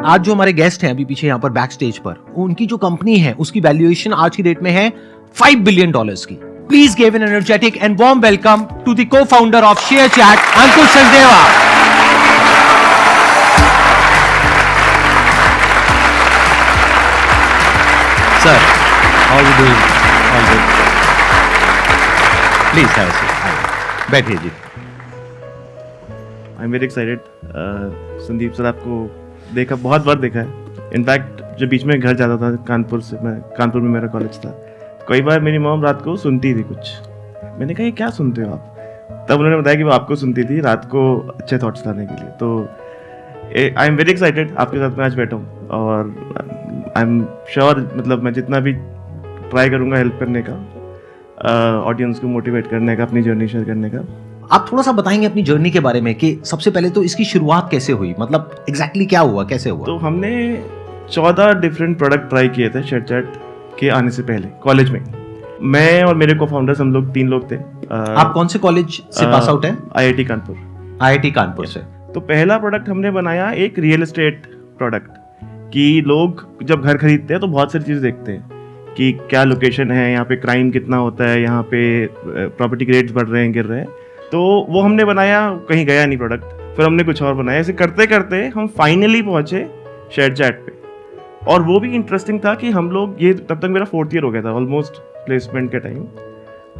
आज जो हमारे गेस्ट हैं अभी पीछे यहाँ पर बैक स्टेज पर, उनकी जो कंपनी है उसकी वैल्यूएशन आज की डेट में है $5 बिलियन की। Please give an energetic and warm welcome to the cofounder of ShareChat, Ankush Sachdeva. Sir, how are you doing? All good. Please have a seat, बैठिए जी। I am very excited. Sandeep sir आपको देखा, बहुत बार देखा है। इनफैक्ट जब बीच में घर जाता था कानपुर से, मैं कानपुर में मेरा कॉलेज था, कई बार मेरी मॉम रात को सुनती थी कुछ। मैंने कहा ये क्या सुनते हो आप? तब उन्होंने बताया कि वो आपको सुनती थी रात को अच्छे थॉट्स लाने के लिए। तो आई एम वेरी एक्साइटेड आपके साथ मैं आज बैठा हूँ, और आई एम श्योर मतलब मैं जितना भी ट्राई करूँगा हेल्प करने का, ऑडियंस को मोटिवेट करने का, अपनी जर्नी शेयर करने का। आप थोड़ा सा बताएंगे अपनी जर्नी के बारे में कि सबसे पहले तो इसकी शुरुआत कैसे हुई, मतलब एग्जैक्टली क्या हुआ, कैसे हुआ? तो हमने 14 डिफरेंट प्रोडक्ट ट्राई किए थे शेयरचैट के आने से पहले कॉलेज में। मैं और मेरे को फाउंडर्स, हम लोग 3 लोग थे। आप कौन से कॉलेज से पास आउट हैं? IIT कानपुर। IIT कानपुर से। तो पहला प्रोडक्ट हमने बनाया एक रियल एस्टेट प्रोडक्ट, कि लोग जब घर खरीदते हैं तो बहुत सारी चीज़ देखते हैं कि क्या लोकेशन है, यहाँ पे क्राइम कितना होता है, यहाँ पे प्रॉपर्टी रेट्स बढ़ रहे हैं, गिर रहे हैं। तो वो हमने बनाया, कहीं गया नहीं प्रोडक्ट। फिर हमने कुछ और बनाया। ऐसे करते करते हम फाइनली पहुंचे शेयरचैट पे। और वो भी इंटरेस्टिंग था कि हम लोग, ये तब तक मेरा 4th ईयर हो गया था ऑलमोस्ट प्लेसमेंट के टाइम।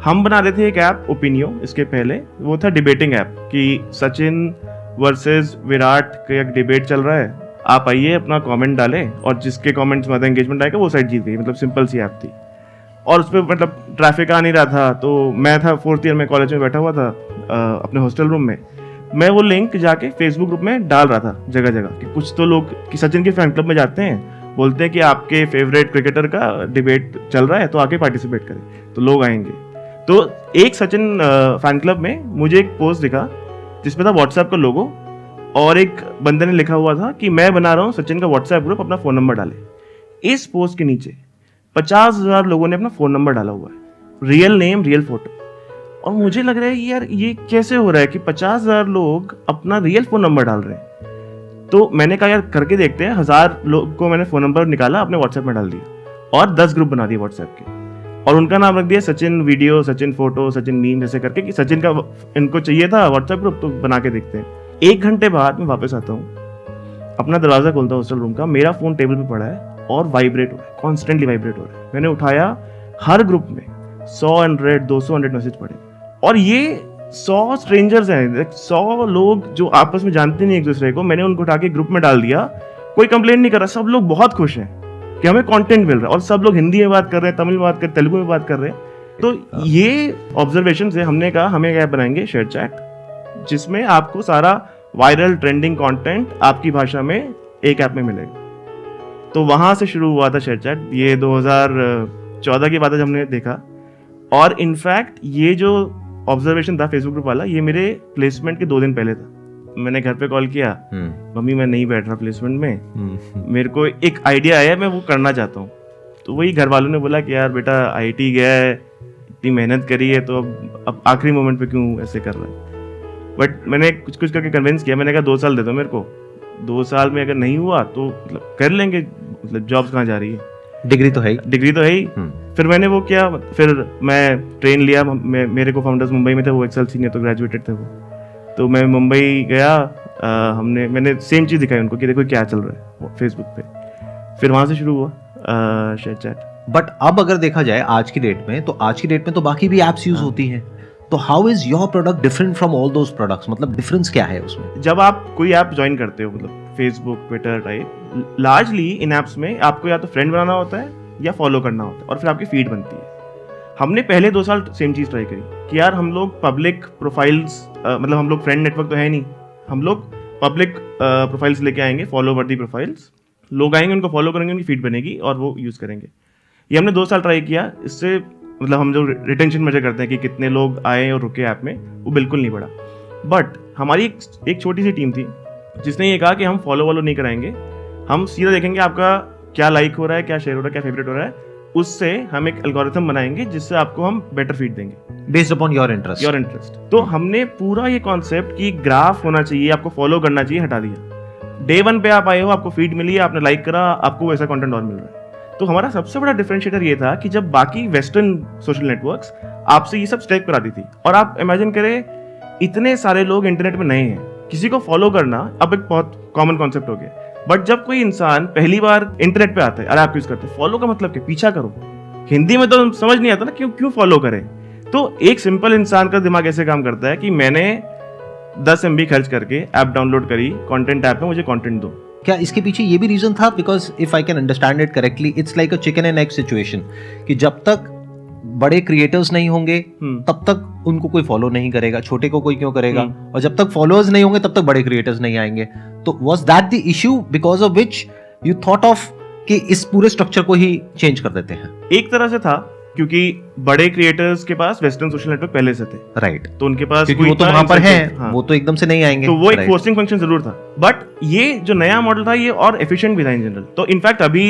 हम बना रहे थे एक ऐप ओपिनियो, इसके पहले वो था डिबेटिंग ऐप, कि सचिन वर्सेस विराट का एक डिबेट चल रहा है, आप आइए अपना कमेंट डालें और जिसके कमेंट्स में ज़्यादा एंगेजमेंट आएगा वो साइड जीत गई। मतलब सिंपल सी ऐप थी, और उस पर मतलब ट्रैफिक आ नहीं रहा था। तो मैं था 4th ईयर में, कॉलेज में बैठा हुआ था अपने हॉस्टल रूम में। मैं वो लिंक जाके फेसबुक ग्रुप में डाल रहा था जगह जगह, कि कुछ तो लोग कि सचिन के फैन क्लब में जाते हैं, बोलते हैं कि आपके फेवरेट क्रिकेटर का डिबेट चल रहा है तो आके पार्टिसिपेट करें, तो लोग आएंगे। तो एक सचिन फैन क्लब में मुझे एक पोस्ट दिखा जिसमें था व्हाट्सएप का लोगो, और एक बंदे ने लिखा हुआ था कि मैं बना रहा हूँ सचिन का व्हाट्सएप ग्रुप, अपना फ़ोन नंबर डाले। इस पोस्ट के नीचे 50,000 लोगों ने अपना फ़ोन नंबर डाला हुआ है, रियल नेम, रियल फोटो। और मुझे लग रहा है यार ये कैसे हो रहा है कि 50,000 लोग अपना रियल फ़ोन नंबर डाल रहे हैं। तो मैंने कहा यार करके देखते हैं। 1000 लोग को मैंने फ़ोन नंबर निकाला, अपने व्हाट्सएप में डाल दिया, और 10 ग्रुप बना दिए व्हाट्सएप के, और उनका नाम रख दिया Sachin video, Sachin photo, Sachin meme, ऐसे करके कि सचिन का इनको चाहिए था व्हाट्सएप ग्रुप, तो बना के देखते हैं। 1 घंटे बाद मैं वापस आता हूँ, अपना दरवाज़ा खोलता हूँ हॉस्टल रूम का, मेरा फ़ोन टेबल पे पड़ा है और वाइब्रेट हो रहा है, कॉन्स्टेंटली वाइब्रेट हो रहा है। मैंने उठाया, हर ग्रुप में 100, 200 मैसेज पड़े, और ये 100 स्ट्रेंजर्स हैं, 100 लोग जो आपस में जानते नहीं एक दूसरे को। मैंने उनको उठा के ग्रुप में डाल दिया, कोई कंप्लेंट नहीं कर रहा, सब लोग बहुत खुश हैं कि हमें कंटेंट मिल रहा है, और सब लोग हिंदी में बात कर रहे हैं, तमिल में बात कर रहे हैं, तेलुगु में बात कर रहे हैं। तो ये ऑब्जर्वेशन से हमने कहा हमें एक ऐप बनाएंगे शेयरचैट, जिसमें आपको सारा वायरल ट्रेंडिंग कंटेंट आपकी भाषा में एक ऐप में मिलेगा। तो वहाँ से शुरू हुआ था शेयरचैट। ये 2014 की बात है, हमने देखा। और इनफैक्ट ये जो ऑब्जर्वेशन था फेसबुक ग्रुप वाला, ये मेरे प्लेसमेंट के 2 दिन पहले था। मैंने घर पे कॉल किया, मम्मी मैं नहीं बैठ रहा प्लेसमेंट में, मेरे को एक आइडिया आया, मैं वो करना चाहता हूँ। तो वही घर वालों ने बोला कि यार बेटा IIT गया है, इतनी मेहनत करी है, तो अब आखिरी मोमेंट पे क्यों ऐसे कर रहा है। बट मैंने कुछ कुछ करके कन्विंस किया। मैंने कहा 2 साल दे दो मेरे को, 2 साल में अगर नहीं हुआ तो मतलब कर लेंगे, मतलब जॉब्स कहाँ जा रही है, डिग्री तो है ही। फिर मैंने वो किया, फिर मैं ट्रेन लिया। मेरे को फाउंडर्स मुंबई में थे, वो एक्सेल सीनियर तो ग्रेजुएटेड थे वो। तो मैं मुंबई गया, मैंने सेम चीज़ दिखाई उनको कि देखो क्या चल रहा है फेसबुक पे। फिर वहाँ से शुरू हुआ शेयरचैट। बट अब अगर देखा जाए आज की डेट में, तो आज की डेट में तो बाकी भी ऐप्स यूज होती हैं, तो how is your product different from all those products? मतलब डिफरेंस क्या है उसमें? जब आप कोई ऐप ज्वाइन करते हो, मतलब फेसबुक, ट्विटर टाइप, लार्जली इन ऐप्स में आपको या तो फ्रेंड बनाना होता है या फॉलो करना होता है, और फिर आपकी फीड बनती है। हमने पहले 2 साल सेम चीज़ ट्राई करी कि यार हम लोग पब्लिक प्रोफाइल्स, मतलब हम लोग फ्रेंड नेटवर्क तो है नहीं, हम लोग पब्लिक प्रोफाइल्स लेके आएंगे, फॉलो वर्दी प्रोफाइल्स। लोग आएंगे, उनको फॉलो करेंगे, उनकी फीड बनेगी और वो यूज़ करेंगे। ये हमने 2 साल ट्राई किया। इससे मतलब हम जो रिटेंशन मेजर करते हैं कि कितने लोग आए और रुके ऐप में, वो बिल्कुल नहीं बढ़ा। बट हमारी एक छोटी सी टीम थी जिसने ये कहा कि हम फॉलो नहीं कराएंगे, हम सीधा देखेंगे आपका क्या लाइक हो रहा है, क्या शेयर हो रहा है, क्या फेवरेट हो रहा है, उससे हम एक एल्गोरिथम बनाएंगे जिससे आपको हम बेटर फीड देंगे बेस्ड अपॉन योर इंटरेस्ट। तो हमने पूरा ये कॉन्सेप्ट कि ग्राफ होना चाहिए, आपको फॉलो करना चाहिए, हटा दिया। डे 1 पे आप आए हो, आपको फीड मिली है, आपने लाइक करा, आपको वैसा कंटेंट और मिल रहा है। तो हमारा सबसे बड़ा डिफरेंशिएटर ये था कि जब बाकी वेस्टर्न सोशल नेटवर्क्स आपसे ये सब स्टेक कराती थी, और आप इमेजिन करें इतने सारे लोग इंटरनेट में नए हैं, किसी को फॉलो करना अब एक बहुत कॉमन कॉन्सेप्ट हो गया। बट जब कोई इंसान पहली बार इंटरनेट पे आता है, अरे आप यूज करते हैं, फॉलो का मतलब क्या, पीछा करो। हिंदी में तो समझ नहीं आता ना क्यों फॉलो करें। तो एक सिंपल इंसान का दिमाग ऐसे काम करता है कि मैंने 10 MB खर्च करके ऐप डाउनलोड करी, कंटेंट ऐप में मुझे कंटेंट दो। क्या इसके पीछे ये भी रीजन था? Because if I can understand it correctly, it's like a chicken and egg situation, कि जब तक बड़े क्रिएटर्स नहीं होंगे तब तक उनको कोई फॉलो नहीं करेगा, छोटे को कोई क्यों करेगा, और जब तक फॉलोअर्स नहीं होंगे तब तक बड़े क्रिएटर्स नहीं आएंगे। तो was that the issue because of which you thought of कि इस पूरे स्ट्रक्चर को ही चेंज कर देते हैं? एक तरह से था, क्योंकि बड़े क्रिएटर्स के पास वेस्टर्न सोशल नेटवर्क पहले से थे, राइट, तो उनके पास क्योंकि वो तो वहां पर है, वो तो एकदम से नहीं आएंगे, तो वो एक फोर्सिंग फंक्शन जरूर था। बट ये जो नया मॉडल था ये और एफिशिएंट भी था इन जनरल। तो इनफैक्ट अभी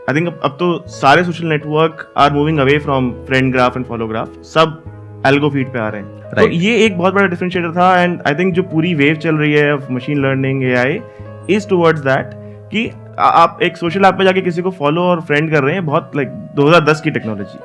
आई थिंक अब तो सारे social network are moving away from friend graph and follow graph, सब एल्गो फीड पे आ रहे हैं। तो ये एक बहुत बड़ा डिफरेंशिएटर था। एंड आई थिंक जो पूरी वेव चल रही है of machine learning, AI is towards that, कि आप एक सोशल ऐप पे जाके किसी को फॉलो और फ्रेंड कर रहे हैं, बहुत लाइक 2010 की टेक्नोलॉजी।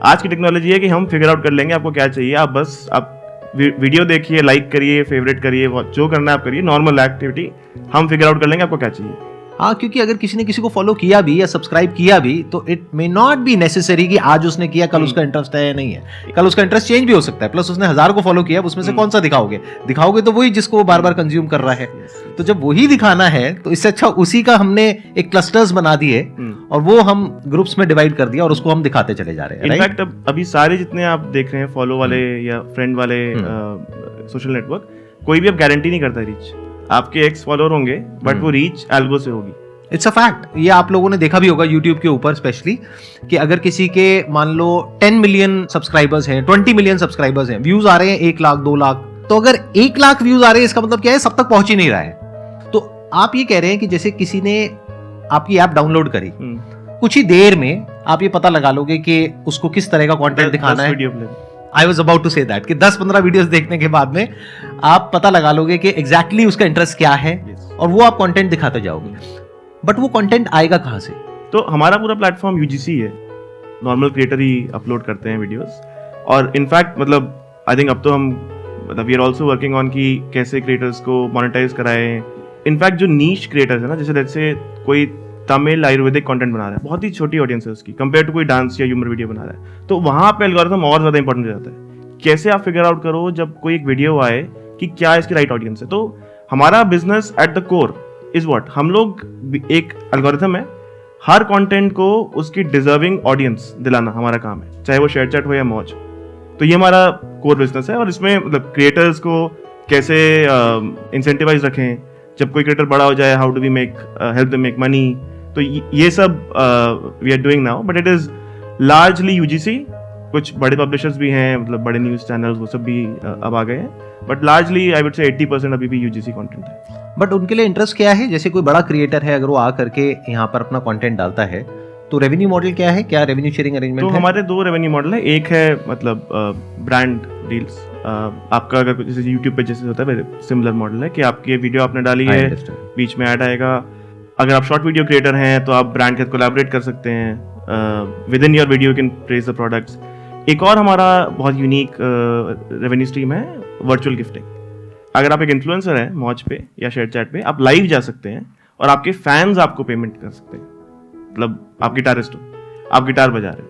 आज की टेक्नोलॉजी है कि हम फिगर आउट कर लेंगे आपको क्या चाहिए, आप बस आप वीडियो देखिए, लाइक करिए, फेवरेट करिए, जो करना है आप करिए, नॉर्मल एक्टिविटी, हम फिगर आउट कर लेंगे आपको क्या चाहिए। हाँ, क्योंकि अगर किसी ने किसी को फॉलो किया भी या सब्सक्राइब किया भी, तो it may not be necessary कि आज उसने किया कल उसका इंटरेस्ट है या नहीं है, कल उसका इंटरेस्ट चेंज भी हो सकता है। प्लस उसने 1000 को फॉलो किया, उसमें से कौन सा दिखाओगे तो वही जिसको वो बार बार कंज्यूम कर रहा है। तो जब वही दिखाना है तो इससे अच्छा उसी का हमने एक क्लस्टर्स बना दिए और वो हम ग्रुप्स में डिवाइड कर दिया और उसको हम दिखाते चले जा रहे हैं। इनफैक्ट अभी सारे जितने आप देख रहे हैं फॉलो वाले या फ्रेंड वाले सोशल नेटवर्क, कोई भी अब गारंटी नहीं करता रीच। आपके एक्स फॉलोअर होंगे बट वो रीच एल्गो से होगी। It's a fact. ये आप लोगों ने देखा भी होगा यूट्यूब के ऊपर स्पेशली, कि अगर किसी के मान लो 10 मिलियन सब्सक्राइबर्स हैं, 20 मिलियन सब्सक्राइबर्स हैं, व्यूज आ रहे हैं 1 लाख 2 लाख, तो अगर 1 लाख व्यूज आ रहे हैं इसका मतलब क्या है, सब तक पहुंच ही नहीं रहा है। तो आप ये कह रहे हैं कि जैसे किसी ने आपकी ऐप डाउनलोड करी, कुछ ही देर में आप ये पता लगा लोगे कि उसको किस तरह का कंटेंट दिखाना है। I was about to say that कि 10-15 वीडियोस देखने के बाद में आप पता लगा लोगे कि एग्जैक्टली उसका इंटरेस्ट क्या है, और वो आप कंटेंट दिखाते जाओगे। बट वो कंटेंट आएगा कहाँ से? तो हमारा पूरा प्लेटफॉर्म यूजीसी है, नॉर्मल क्रिएटर ही अपलोड करते हैं वीडियोस। और इनफैक्ट मतलब आई थिंक अब तो हम मतलब we are also working on कि कैसे क्रिएटर्स को मोनेटाइज कराएं। इनफैक्ट जो नीश क्रिएटर्स है ना, जैसे कोई तमिल आयुर्वेदिक कंटेंट बना रहा है, बहुत ही छोटी ऑडियंस है उसकी, कंपेयर टू कोई डांस या ह्यूमर वीडियो बना रहा है, तो वहां पे एल्गोरिथम और ज्यादा इंपॉर्टेंट हो जाता है। कैसे आप फिगर आउट करो जब कोई एक वीडियो आए कि क्या इसकी राइट ऑडियंस है। तो हमारा business at the core is what, हम लोग एक एल्गोरिथम है, हर कंटेंट को उसकी डिजर्विंग ऑडियंस दिलाना हमारा काम है, चाहे वो शेयर चैट हो या मौज। तो ये हमारा कोर बिजनेस है। और इसमें मतलब क्रिएटर्स को कैसे इंसेंटिवाइज रखें, जब कोई क्रिएटर बड़ा हो जाए, how do we make help them make money, तो ये सब we are doing now. But it is largely UGC, कुछ बड़े पब्लिशर्स भी हैं, मतलब बड़े न्यूज चैनल्स वो सब भी अब आ गए हैं, but largely I would say 80% अभी भी यूजीसी कंटेंट है। बट उनके लिए इंटरेस्ट क्या है? जैसे कोई बड़ा क्रिएटर है, अगर वो आ करके यहाँ पर अपना कंटेंट डालता है, तो रेवेन्यू मॉडल क्या है? क्या रेवेन्यू शेयरिंग अरेंजमेंट है? तो हमारे 2 रेवेन्यू मॉडल है। एक है मतलब ब्रांड डील्स, आपका अगर जैसे यूट्यूब पे जैसे होता है सिमिलर मॉडल है कि आपकी वीडियो आपने डाली है, बीच में ऐड आएगा। अगर आप शॉर्ट वीडियो क्रिएटर हैं तो आप ब्रांड के साथ कोलैबोरेट कर सकते हैं, with in your video you can praise the products. एक और हमारा बहुत यूनिक रेवेन्यू स्ट्रीम है वर्चुअल गिफ्टिंग। अगर आप एक इन्फ्लुएंसर हैं मौज पे या शेयर चैट पे, आप लाइव जा सकते हैं और आपके फैंस आपको पेमेंट कर सकते हैं। मतलब आप गिटारिस्ट हो, आप गिटार बजा रहे हो,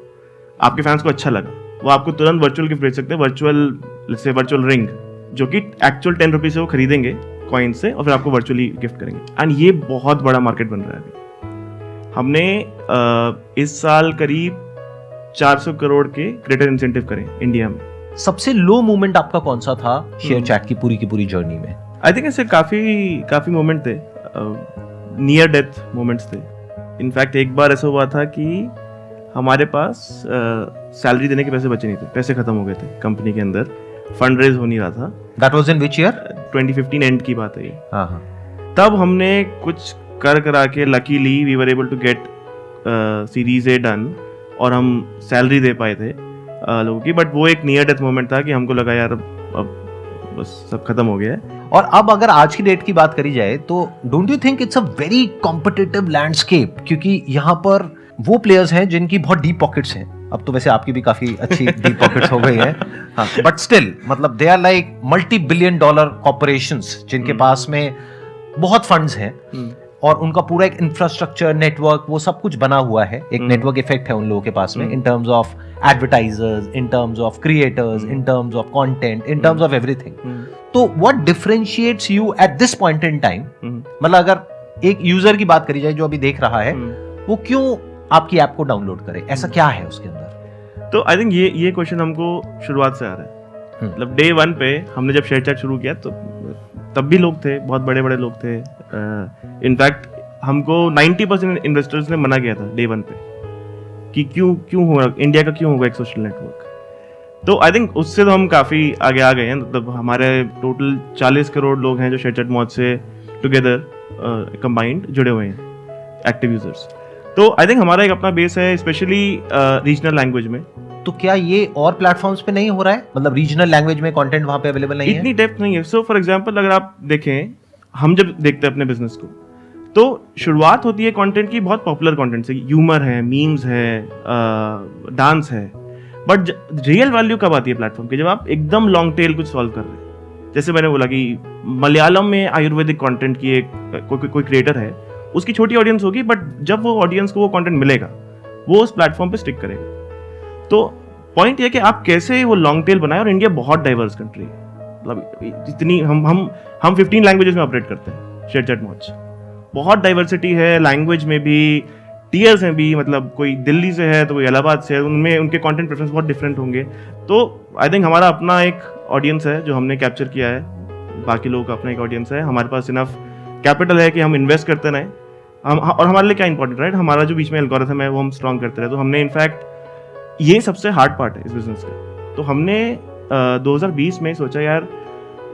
आपके फैंस को अच्छा लगा, वो आपको तुरंत वर्चुअल गिफ्ट भेज सकते हैं, वर्चुअल रिंग, जो कि एक्चुअल 10 रुपीज से वो खरीदेंगे कॉइन से और फिर आपको वर्चुअली गिफ्ट करेंगे। एंड ये बहुत बड़ा मार्केट बन रहा है अभी। हमने इस साल करीब 400 करोड़ के क्रिएटर इंसेंटिव करें इंडिया में। सबसे लो मोमेंट आपका कौन सा था शेयर चैट की पूरी जर्नी में? आई थिंक ऐसे काफी मोमेंट थे, नियर डेथ मोमेंट्स थे। इनफैक्ट एक बार ऐसा हुआ था कि हमारे पास सैलरी देने के पैसे बचे नहीं थे, पैसे खत्म हो गए थे कंपनी के अंदर, फंड रेज हो नहीं रहा था। That was in which year? 2015 and की बात है ये। हाँ। तब हमने कुछ करा के luckily we were able to get series A done और हम सैलरी दे पाए थे लोगों की। बट वो एक नियर डेथ मोमेंट था कि हमको लगा यार अब बस सब खत्म हो गया है। और अब अगर आज की डेट की बात करी जाए तो don't you think it's a very competitive landscape, क्योंकि यहाँ पर वो प्लेयर्स हैं जिनकी बहुत डीप पॉकेट्स हैं। अब तो वैसे आपकी भी काफी अच्छी डीप पॉकेट्स हो गई हैं, हाँ, बट स्टिल मतलब they are like multi billion dollar corporations जिनके पास में बहुत फंड्स हैं और उनका पूरा एक इंफ्रास्ट्रक्चर नेटवर्क वो सब कुछ बना हुआ है। एक नेटवर्क इफेक्ट है उन लोगों के पास में in terms of advertisers, in terms of creators, in terms of content, in terms of everything. तो what differentiates you at this point in time? मतलब अगर एक यूजर की बात करी जाए जो अभी देख रहा है, वो क्यों आपकी ऐप को डाउनलोड करे? ऐसा क्या है उसके अंदर? तो आई थिंक ये क्वेश्चन हमको शुरुआत से आ रहा है। मतलब डे 1 पे हमने जब शेयर चैट शुरू किया तो तब भी लोग थे, बहुत बड़े बड़े लोग थे। इनफैक्ट हमको 90% इन्वेस्टर्स ने मना किया था डे 1 पे कि क्यों हो रहा, इंडिया का क्यों होगा एक सोशल नेटवर्क। तो आई थिंक उससे तो हम काफ़ी आगे आ गए हैं। मतलब हमारे टोटल 40 करोड़ लोग हैं जो शेयर चैट मौज से टुगेदर कंबाइंड जुड़े हुए हैं, एक्टिव यूजर्स। तो आई थिंक हमारा एक अपना बेस है, स्पेशली रीजनल लैंग्वेज में। तो क्या ये और प्लेटफॉर्म्स पे नहीं हो रहा है? मतलब रीजनल लैंग्वेज में कंटेंट वहां पे अवेलेबल नहीं है? इतनी डेप्थ नहीं है। सो फॉर एग्जांपल अगर आप देखें, हम जब देखते हैं अपने बिजनेस को तो शुरुआत होती है कंटेंट की, बहुत पॉपुलर कंटेंट से, ह्यूमर है, मीम्स है, डांस है। बट रियल वैल्यू कब आती है प्लेटफॉर्म की? जब आप एकदम लॉन्ग टेल कुछ सॉल्व कर रहे हैं। जैसे मैंने बोला कि मलयालम में आयुर्वेदिक कंटेंट की एक कोई क्रिएटर है, उसकी छोटी ऑडियंस होगी, बट जब वो ऑडियंस को वो कंटेंट मिलेगा वो उस प्लेटफॉर्म पे स्टिक करेगा। तो पॉइंट ये कि आप कैसे वो लॉन्ग टेल बनाए। और इंडिया बहुत डाइवर्स कंट्री है। मतलब जितनी हम 15 लैंग्वेजेस में ऑपरेट करते हैं शेयर चैट मौज। बहुत डाइवर्सिटी है लैंग्वेज में भी, टीयर्स में भी। मतलब कोई दिल्ली से है तो कोई इलाहाबाद से है, उनमें उनके कंटेंट प्रेफरेंस बहुत डिफरेंट होंगे। तो आई थिंक हमारा अपना एक ऑडियंस है जो हमने कैप्चर किया है, बाकी लोगों का अपना एक ऑडियंस है। हमारे पास इनफ कैपिटल है कि हम इन्वेस्ट करते रहें। और हमारे लिए क्या इंपॉर्टेंट, राइट? हमारा जो बीच में एल्गोरिथम है वो हम स्ट्रॉन्ग करते रहे। तो हमने इनफैक्ट ये सबसे हार्ड पार्ट है इस बिजनेस का। तो हमने 2020 में सोचा यार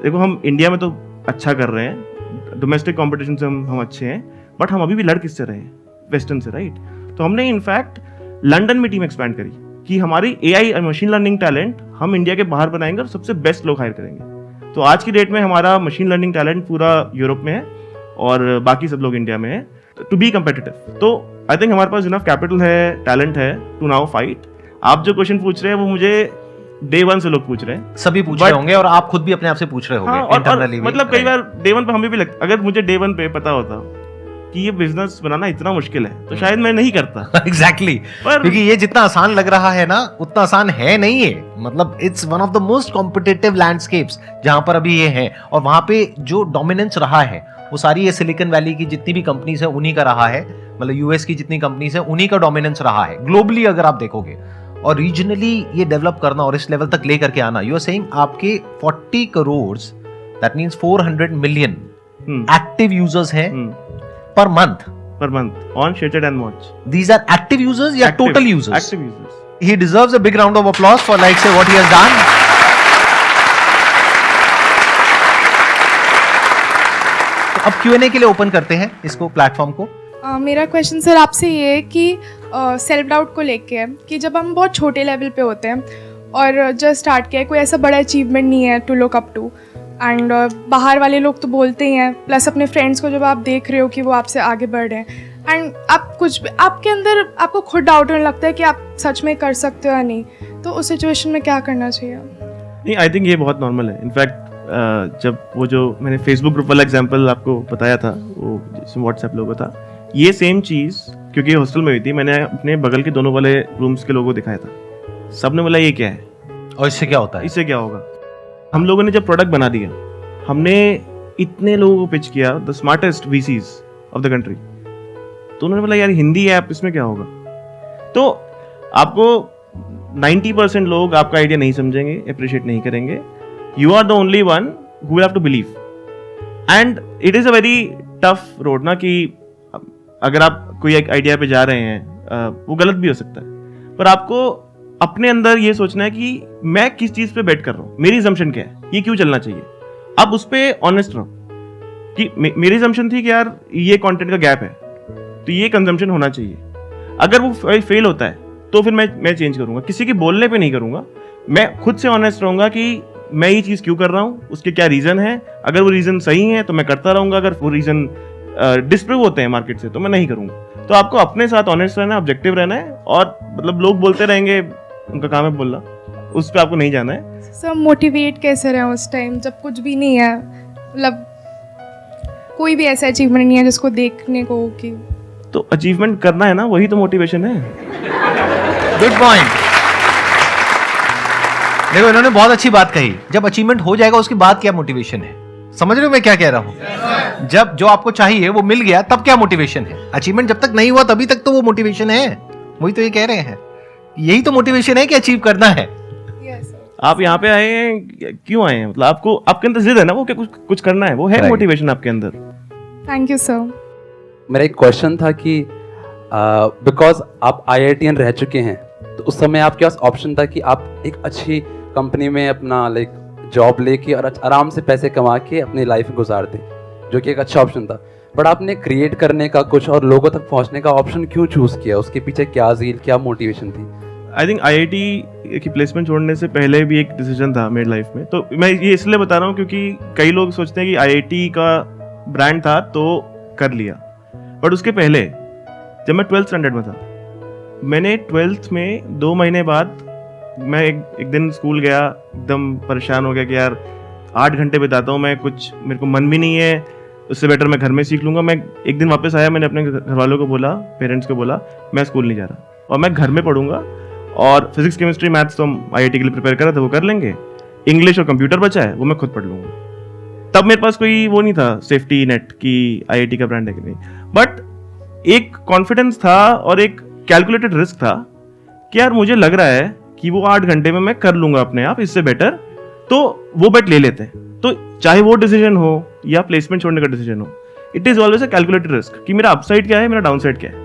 देखो, हम इंडिया में तो अच्छा कर रहे हैं, डोमेस्टिक कंपटीशन से हम अच्छे हैं, बट हम अभी भी लड़ किससे रहे हैं? वेस्टर्न से, राइट? तो हमने इनफैक्ट लंदन में टीम एक्सपैंड करी कि हमारी AI और मशीन लर्निंग टैलेंट हम इंडिया के बाहर बनाएंगे और सबसे बेस्ट लोग हायर करेंगे। तो आज की डेट में हमारा मशीन लर्निंग टैलेंट पूरा यूरोप में है और बाकी सब लोग इंडिया में है टू बी कम्पिटिटिव। तो आई थिंक हमारे पास इनफ कैपिटल है, टैलेंट है टू नाउ फाइट। आप जो क्वेश्चन पूछ रहे हैं वो मुझे डे 1 से लोग पूछ रहे हैं, सभी पूछ रहे होंगे और आप खुद भी अपने आप से पूछ रहे होंगे। हाँ, और मतलब कई बार डे 1 पे हमें भी लगता, अगर मुझे डे 1 पे पता होता कि ये बिजनेस बनाना इतना मुश्किल है तो शायद मैं नहीं करता। एग्जैक्टली क्योंकि ये जितना आसान लग रहा है ना उतना आसान है नहीं है। मतलब it's one of the most competitive landscapes जहां पर अभी ये है। और वहां पे जो डोमिनेंस रहा है वो सारी ये सिलिकॉन वैली की जितनी भी कंपनीज है उन्हीं का रहा है। मतलब यूएस की जितनी कंपनीज है उन्हीं का डोमिनेंस रहा है ग्लोबली अगर आप देखोगे। और रीजनली ये डेवलप करना और इस लेवल तक लेकर के आना, यू आर सेइंग आपके 40 crore that means 400 million active users हैं per month on ShareChat and Moj. These are active users या total users? Active users. He deserves a big round of applause for like say what he has done. तो अब Q&A के लिए open करते हैं इसको, platform को। मेरा क्वेश्चन सर आपसे ये है कि सेल्फ डाउट को लेके है कि जब हम बहुत छोटे लेवल पे होते हैं और जस्ट स्टार्ट किया है, कोई ऐसा बड़ा अचीवमेंट नहीं है to look up to, and बाहर वाले लोग तो बोलते ही हैं, प्लस अपने फ्रेंड्स को जब आप देख रहे हो कि वो आपसे आगे बढ़ रहे हैं एंड आप कुछ भी आपके अंदर आपको खुद डाउट होने लगता है कि आप सच में कर सकते हो या नहीं, तो उस सिचुएशन में क्या करना चाहिए? नहीं, आई थिंक ये बहुत नॉर्मल है। इनफैक्ट जब वो जो मैंने फेसबुक ग्रुप वाला एग्जांपल आपको बताया था, वो जिसमें व्हाट्सएप लोगो था, ये सेम चीज़ क्योंकि हॉस्टल में हुई थी, मैंने अपने बगल के दोनों वाले रूम्स के लोगों को दिखाया था। सब ने बोला ये क्या है और इससे क्या होता है, इससे क्या होगा। हम लोगों ने जब प्रोडक्ट बना दिया, हमने इतने लोगों को पिच किया, the smartest VCs of the country, तो उन्होंने बोला यार हिंदी ऐप, इसमें क्या होगा। तो आपको 90% लोग आपका आइडिया नहीं समझेंगे, अप्रिशिएट नहीं करेंगे। You are the only one who will have to believe, and it is a very tough road ना, कि अगर आप कोई एक आइडिया पे जा रहे हैं, वो गलत भी हो सकता है, पर आपको अपने अंदर ये सोचना है कि मैं किस चीज़ पे बेट कर रहा हूँ, मेरी assumption क्या है, ये क्यों चलना चाहिए। अब उस पर ऑनेस्ट रहो कि मेरी assumption थी कि यार ये कंटेंट का गैप है तो ये कंजम्पशन होना चाहिए। अगर वो फेल होता है तो फिर मैं चेंज करूंगा, किसी के बोलने पे नहीं करूंगा। मैं खुद से ऑनेस्ट रहूंगा कि मैं ये चीज़ क्यों कर रहा हूँ, उसके क्या रीज़न है। अगर वो रीज़न सही है तो मैं करता रहूँगा, अगर वो रीज़न डिस्प्रूव होते हैं मार्केट से तो मैं नहीं करूँगा। तो आपको अपने साथ ऑनेस्ट रहना है, ऑब्जेक्टिव रहना है, और मतलब लोग बोलते रहेंगे, उनका काम है बोलना, उस पर आपको नहीं जाना है। सर मोटिवेट कैसे रहे उस टाइम जब कुछ भी नहीं है, मतलब कोई भी ऐसा अचीवमेंट नहीं है जिसको देखने को कि तो अचीवमेंट करना है ना, वही तो मोटिवेशन है। Good point. देखो इन्होंने बहुत अच्छी बात कही, जब अचीवमेंट हो जाएगा उसके बाद क्या मोटिवेशन है। समझ रहे हो मैं क्या कह रहा हूं? जब जो आपको चाहिए वो मिल गया तब क्या मोटिवेशन है। अचीवमेंट जब तक नहीं हुआ तभी तक तो वो मोटिवेशन है। वही तो ये कह रहे हैं, यही तो मोटिवेशन है कि अचीव करना है। आप यहाँ पे आए हैं, क्यों आए हैं? मतलब आपको, आपके अंदर जिद है ना, वो क्या कुछ करना है, वो है मोटिवेशन आपके अंदर। Thank you sir. मेरा एक क्वेश्चन था कि बिकॉज आप IITian रह चुके हैं, तो उस समय आपके पास ऑप्शन था कि आप एक अच्छी कंपनी में अपना लाइक जॉब लेके और आराम से पैसे कमा के अपनी लाइफ गुजार दें, जो कि एक अच्छा ऑप्शन था। बट आपने क्रिएट करने का कुछ और लोगों तक पहुंचने का ऑप्शन क्यों चूज किया? उसके पीछे क्या ज़ील, क्या मोटिवेशन थी? आई थिंक IIT की प्लेसमेंट छोड़ने से पहले भी एक डिसीजन था मेरी लाइफ में। तो मैं ये इसलिए बता रहा हूँ क्योंकि कई लोग सोचते हैं कि IIT का ब्रांड था तो कर लिया, बट उसके पहले जब मैं 12th स्टैंडर्ड में था, मैंने 12th में 2 महीने बाद मैं एक दिन स्कूल गया, एकदम परेशान हो गया कि यार 8 घंटे बिताता हूँ मैं, कुछ मेरे को मन भी नहीं है, उससे बेटर मैं घर में सीख लूँगा। मैं एक दिन वापस आया, मैंने अपने घर वालों को बोला, पेरेंट्स को बोला, मैं स्कूल नहीं जा रहा और मैं घर में पढ़ूंगा, और फिजिक्स केमिस्ट्री मैथ्स तो हम IIT के लिए प्रिपेयर कर रहे थे, वो कर लेंगे, इंग्लिश और कंप्यूटर बचा है वो मैं खुद पढ़ लूँगा। तब मेरे पास कोई वो नहीं था सेफ्टी नेट कि IIT का ब्रांड है कि नहीं, बट एक कॉन्फिडेंस था और एक कैलकुलेटेड रिस्क था कि यार मुझे लग रहा है कि वो 8 घंटे में मैं कर लूंगा अपने आप, इससे बेटर तो वो बेट ले लेते हैं। तो चाहे वो डिसीजन हो या प्लेसमेंट छोड़ने का डिसीजन हो, it is always a calculated risk कि मेरा अपसाइड क्या है, मेरा डाउनसाइड क्या है।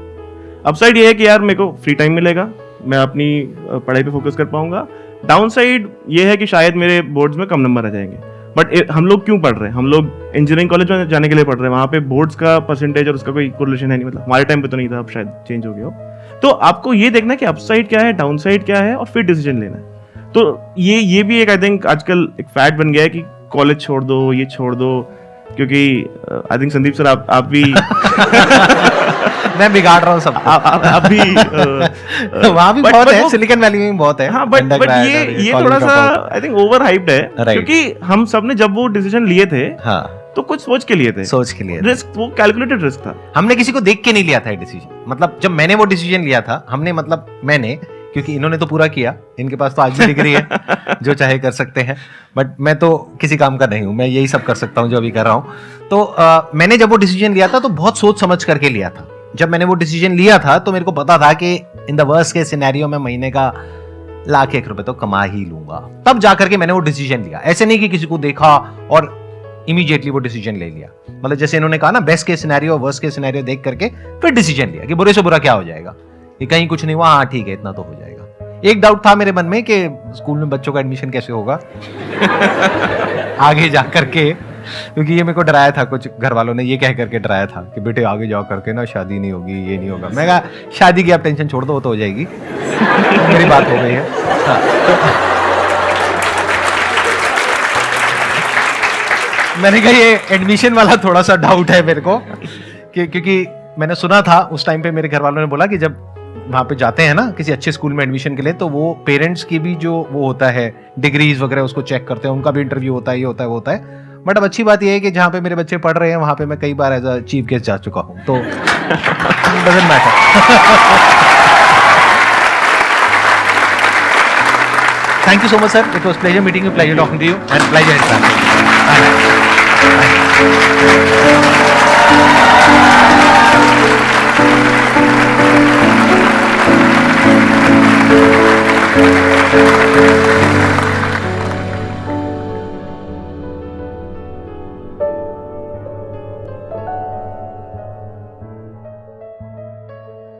अपसाइड ये है कि यार मेरे को फ्री टाइम मिलेगा, मैं अपनी पढ़ाई पे फोकस कर पाऊंगा। डाउनसाइड ये है कि शायद मेरे बोर्ड्स में कम नंबर आ जाएंगे। बट हम लोग क्यों पढ़ रहे हैं? हम लोग इंजीनियरिंग कॉलेज में जाने के लिए पढ़ रहे हैं, वहाँ पे बोर्ड्स का परसेंटेज और उसका कोई कोरिलेशन है नहीं। मतलब हमारे टाइम पे तो नहीं था, अब शायद चेंज हो गया हो। तो आपको ये देखना है कि अपसाइड क्या है, डाउनसाइड क्या है, और फिर डिसीजन लेना है। तो ये भी एक आई थिंक आजकल एक फैक्ट बन गया है कि कॉलेज छोड़ दो, ये छोड़ दो, क्योंकि आई थिंक संदीप सर आप भी मैं बिगाड़ रहा हूँ सब। आप भी वहाँ भी बहुत है, सिलिकॉन वैली में बहुत है। हाँ, बट ये थोड़ा सा आई थिंक ओवर हाइप्ड है, क्योंकि हम सब ने जब वो डिसीजन लिए थे, हाँ, तो कुछ सोच के लिए थे, सोच के लिए रिस्क, वो कैलकुलेटेड रिस्क था। हमने किसी को देख के नहीं लिया था ये डिसीजन। मतलब जब मैंने वो डिसीजन लिया था, हमने मतलब मैंने, क्योंकि इन्होंने तो पूरा किया, इनके पास तो आज भी डिग्री है, जो चाहे कर सकते हैं, बट मैं तो किसी काम का नहीं हूँ, मैं यही सब कर सकता हूँ जो अभी कर रहा हूँ। तो मैंने जब वो डिसीजन लिया था तो बहुत सोच समझ करके लिया था। जब मैंने वो डिसीजन लिया था तो मेरे को पता था कि in the worst case scenario में महीने का ₹1,00,000 तो कमा ही लूंगा। तब जाकर के मैंने वो डिसीजन लिया। ऐसे नहीं कि किसी को देखा और इमीडिएटली वो डिसीजन ले लिया। मतलब जैसे इन्होंने कहा ना, best case scenario, worst case scenario देख करके फिर डिसीजन लिया कि बुरे से बुरा क्या हो जाएगा, ये कहीं कुछ नहीं हुआ, हाँ ठीक है इतना तो हो जाएगा। एक डाउट था मेरे मन में कि स्कूल में बच्चों का एडमिशन कैसे होगा आगे जा करके, क्योंकि ये मेरे को डराया था, कुछ घर वालों ने ये कह करके डराया था कि बेटे आगे जा करके ना शादी नहीं होगी, ये नहीं होगा। मैं कहा शादी की आप टेंशन छोड़ दो, वो तो हो जाएगी। मेरी बात हो गई है। हाँ, तो मैंने कहा ये एडमिशन वाला थोड़ा सा डाउट है मेरे को, क्योंकि मैंने सुना था उस टाइम पे, मेरे घर वालों ने बोला कि जब वहाँ पे जाते हैं ना किसी अच्छे स्कूल में एडमिशन के लिए, तो वो पेरेंट्स की भी जो वो होता है डिग्रीज वगैरह उसको चेक करते हैं, उनका भी इंटरव्यू होता है, ये होता है वो होता है। बट अब अच्छी बात ये है कि जहाँ पे मेरे बच्चे पढ़ रहे हैं वहाँ पे मैं कई बार एज अ चीफ गेस्ट जा चुका हूँ, तो doesn't matter. Thank you so much sir, it was pleasure meeting you, pleasure talking to you, and pleasure interacting.